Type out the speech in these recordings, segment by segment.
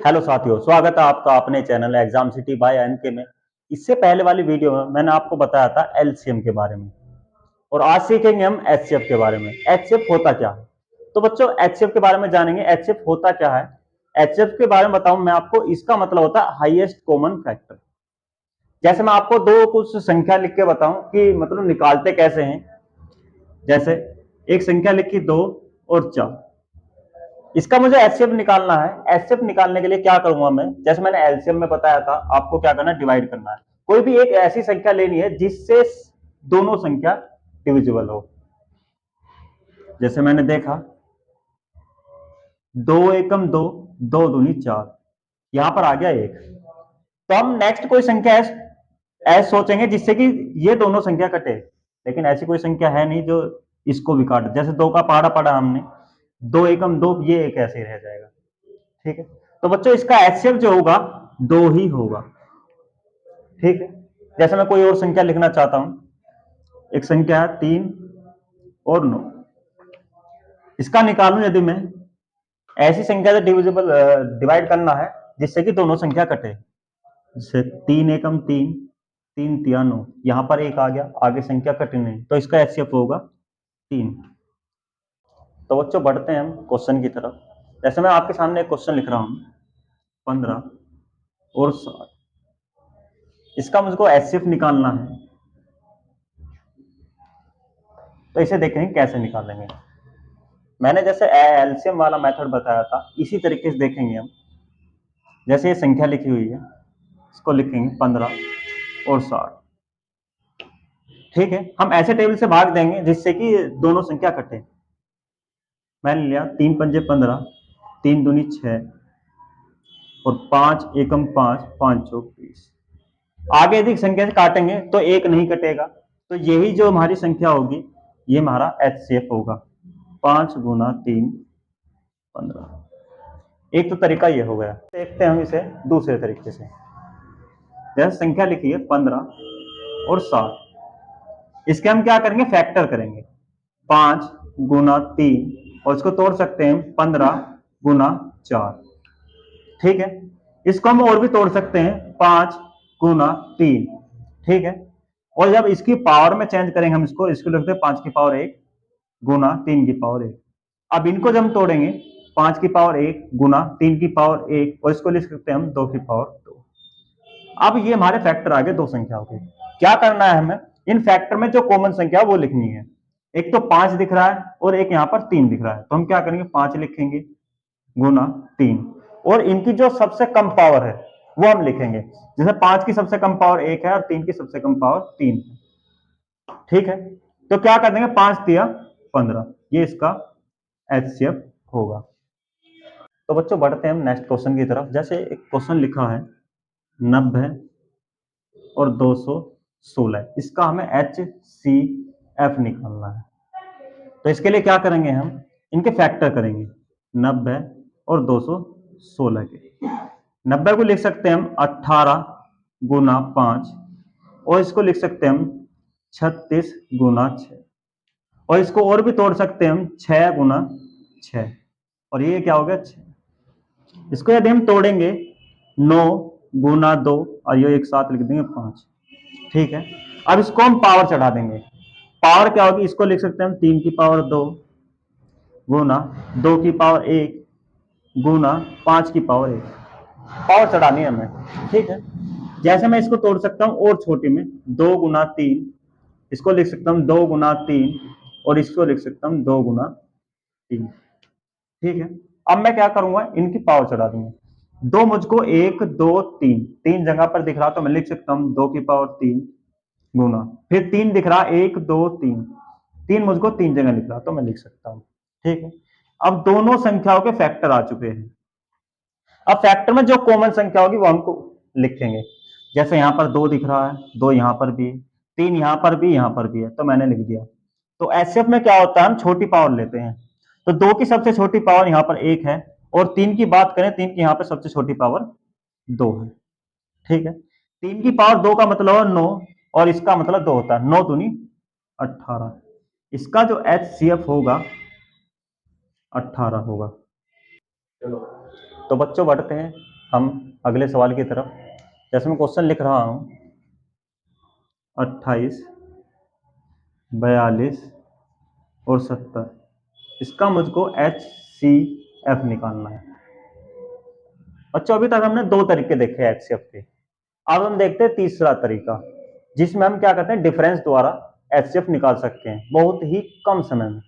Hello साथियों, स्वागत है आपका अपने channel exam city by NK में। इससे पहले वाली वीडियो में मैंने आपको बताया था एलसीएम के बारे में और आज सीखेंगे हम एचसीएफ के बारे में। एचसीएफ होता क्या है? तो बच्चों एचसीएफ के बारे में जानेंगे। एचसीएफ होता क्या है? एचसीएफ के बारे में बताऊं मैं आपको। इसका मतलब होता है हाईएस्ट कॉमन फैक्टर। जैसे मैं आपको दो कुछ संख्या लिख के बताऊं कि मतलब निकालते कैसे हैं। जैसे एक संख्या लिखी 2 और 4, इसका मुझे एचसीएफ निकालना है। एचसीएफ निकालने के लिए क्या करूंगा मैं, जैसे मैंने एलसीएम में बताया था आपको क्या करना है, डिवाइड करना है। कोई भी एक ऐसी संख्या लेनी है जिससे दोनों संख्या डिविजिबल हो। जैसे मैंने देखा 2 एकम 2, 2 दूनी 4, यहां पर आ गया 1। तो हम नेक्स्ट कोई संख्या ऐसे सोचेंगे जिससे कि ये दोनों संख्या कटे, लेकिन ऐसी कोई संख्या है नहीं जो इसको भी काटे। जैसे 2 का पहाड़ा पढ़ा हमने, 2 एकम 2, ये एक ऐसे ही रह जाएगा। ठीक है, तो बच्चों इसका एचसीएफ जो होगा 2 ही होगा। ठीक है, जैसे मैं कोई और संख्या लिखना चाहता हूं, एक संख्या है 3 और 9, इसका निकालूं यदि मैं, ऐसी संख्या से डिविजिबल डिवाइड करना है जिससे कि दोनों संख्या कटे। जैसे 3 एकम 3, 3 तिया 9, यहां पर 1 आ गया, आगे संख्या कटी नहीं, तो इसका एचसीएफ होगा 3। तो बच्चों बढ़ते हैं हम क्वेश्चन की तरफ। जैसे मैं आपके सामने एक क्वेश्चन लिख रहा हूं, 15 और 60, इसका मुझको एचसीएफ निकालना है। तो इसे देखेंगे कैसे निकालेंगे। मैंने जैसे एलसीएम वाला मेथड बताया था, इसी तरीके से देखेंगे हम। जैसे ये संख्या लिखी हुई है, इसको लिखेंगे 15 और 60। ठीक है, हम ऐसे टेबल से भाग देंगे जिससे कि दोनों संख्या कटे। मैंने लिया 3 पंजे 15, 3 दूनी 6 और 5 एकम 5, 5 चौक 20। आगे यदि संख्या से काटेंगे तो एक नहीं कटेगा, तो यही जो हमारी संख्या होगी ये हमारा एचसीएफ होगा। 5 गुना 3 15। एक तो तरीका ये हो गया। देखते हैं हम इसे दूसरे तरीके से। जैसे संख्या लिखी है 15 और 60, इसके हम क्या करेंगे, फैक्टर करेंगे। 5 गुना 3, और इसको तोड़ सकते हैं 15 गुना 4। ठीक है, इसको हम और भी तोड़ सकते हैं 5 गुना 3। ठीक है, और जब इसकी पावर में चेंज करेंगे हम इसको लिखते हैं 5 की पावर 1 गुना 3 की पावर 1। अब इनको जब हम तोड़ेंगे 5 की पावर 1 गुना 3 की पावर 1, और इसको लिख सकते हैं हम 2 की पावर 2। अब ये हमारे फैक्टर आ गए दो संख्याओं के। क्या करना है हमें, इन फैक्टर में जो कॉमन संख्या वो लिखनी है। एक तो 5 दिख रहा है और एक यहाँ पर 3 दिख रहा है, तो हम क्या करेंगे, 5 लिखेंगे गुना 3, और इनकी जो सबसे कम पावर है वो हम लिखेंगे। जैसे 5 की सबसे कम पावर 1 है और 3 की सबसे कम पावर 3 है। ठीक है, तो क्या कर देंगे, 5 तिया 15, ये इसका एचसीएफ होगा। तो बच्चों बढ़ते हैं हम नेक्स्ट क्वेश्चन की तरफ। जैसे एक क्वेश्चन लिखा है 90 और 216, इसका हमें एचसीएफ निकालना है। तो इसके लिए क्या करेंगे, हम इनके फैक्टर करेंगे 90 और 216 के। 90 को लिख सकते हैं हम 18 गुना 5, और इसको लिख सकते हैं हम 36 गुना 6, और इसको और भी तोड़ सकते हैं हम 6 गुना 6, और ये क्या हो गया 6। इसको यदि हम तोड़ेंगे 9 गुना 2, और ये एक साथ लिख देंगे 5। ठीक है, अब इसको हम पावर चढ़ा देंगे। पावर क्या होगी, इसको लिख सकते हैं हम 3 की पावर 2 गुना 2 की पावर 1 गुना 5 की पावर 1। पावर चढ़ानी है हमें। ठीक है, जैसे मैं इसको तोड़ सकता हूं और छोटी में 2 गुना 3, इसको लिख सकता हूं 2 गुना 3, और इसको लिख सकता हूं 2 गुना 3। ठीक है, अब मैं क्या करूंगा, इनकी पावर चढ़ा दूंगा। 2 मुझको 1 2 3 3 जगह पर दिख रहा, तो मैं लिख सकता हूं 2 की पावर 3 गुना, फिर 3 दिख रहा 1 2 3, 3 मुझको 3 जगह दिख रहा, तो मैं लिख सकता हूं। ठीक है, अब दोनों संख्याओं के फैक्टर आ चुके हैं। अब फैक्टर में जो कॉमन संख्या होगी वो हमको लिखेंगे। जैसे यहां पर 2 दिख रहा है, 2 यहां पर भी, 3 यहां पर भी, यहां पर भी है, तो मैंने लिख दिया। तो एचसीएफ में क्या होता है, हम छोटी पावर लेते हैं। तो 2 की सबसे छोटी पावर यहां पर 1 है, और 3 की बात करें, 3 की यहां पर सबसे छोटी पावर 2 है। ठीक है, 3 की पावर 2 का मतलब है 9, और इसका मतलब 2 होता है, 9 दूनी 18। इसका जो एचसीएफ होगा 18 होगा। तो बच्चों बढ़ते हैं हम अगले सवाल की तरफ। जैसे मैं क्वेश्चन लिख रहा हूं 28, 42 और 70, इसका मुझको HCF निकालना है। बच्चों अभी तक हमने दो तरीके देखे HCF के, अब हम देखते हैं तीसरा तरीका जिसमें हम क्या करते हैं डिफरेंस द्वारा HCF निकाल सकते हैं बहुत ही कम समय में।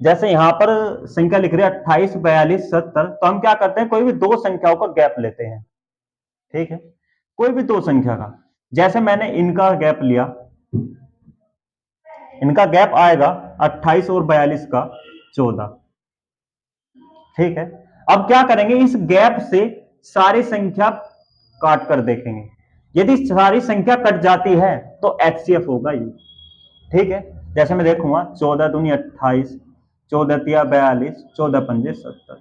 जैसे यहां पर संख्या लिख रही है 28, 42, 70, तो हम क्या करते हैं कोई भी दो संख्याओं का गैप लेते हैं। ठीक है, कोई भी दो संख्या का, जैसे मैंने इनका गैप लिया, इनका गैप आएगा 28 और 42 का 14। ठीक है, अब क्या करेंगे इस गैप से सारी संख्या काट कर देखेंगे, यदि सारी संख्या कट जाती है तो HCF होगा ये। ठीक है, जैसे मैं देखूंगा 14 दूनी 28, 14 तिया 42, 14 पंजे 70,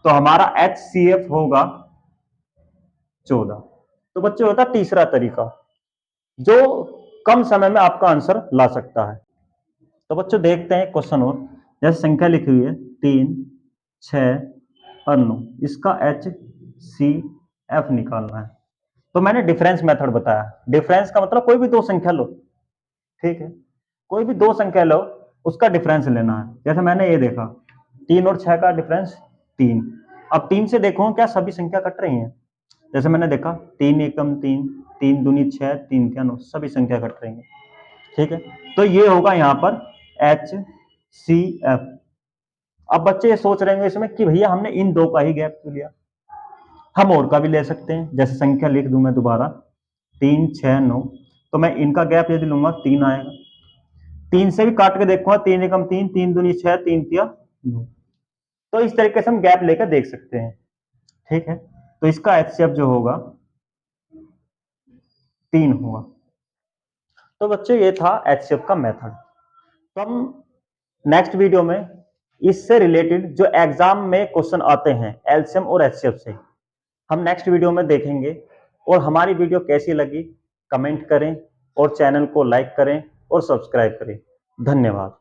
तो हमारा HCF होगा 14। तो बच्चे होता तीसरा तरीका जो कम समय में आपका आंसर ला सकता है। तो बच्चों देखते हैं क्वेश्चन और, जैसे संख्या लिखी हुई है 3, 6 और 9, इसका HCF निकालना है। तो मैंने डिफरेंस मेथड बताया, डिफरेंस का मतलब कोई भी दो संख्या लो। ठीक है, कोई भी दो संख्या लो उसका डिफरेंस लेना है। जैसे मैंने ये देखा 3 और 6 का डिफरेंस 3, अब 3 से देखो क्या सभी संख्या कट रही हैं। जैसे मैंने देखा 3 एकम 3, 3 दूनी 6, 3 तिया 9, सभी संख्या कट रही है। ठीक है, तो ये होगा यहाँ पर HCF। अब बच्चे ये सोच रहे हैं इसमें कि भैया हमने इन दो का ही गैप क्यों लिया, हम और का भी ले सकते हैं। जैसे संख्या लिख दूं मैं दोबारा 3, 6, 9, तो मैं इनका गैप यदि लूंगा 3 आएगा, 3 से भी काट के देखूंगा 3 एकम 3, 3 दूनी 6, 3 तिया 9, तो इस तरीके से हम गैप लेकर देख सकते हैं। ठीक है, तो इसका HCF जो होगा 3 होगा। तो बच्चे ये था HCF का मेथड। तो हम नेक्स्ट वीडियो में इससे रिलेटेड जो एग्जाम में क्वेश्चन आते हैं एलसीएम और HCF से, हम नेक्स्ट वीडियो में देखेंगे। और हमारी वीडियो कैसी लगी कमेंट करें और चैनल को लाइक करें और सब्सक्राइब करें। धन्यवाद।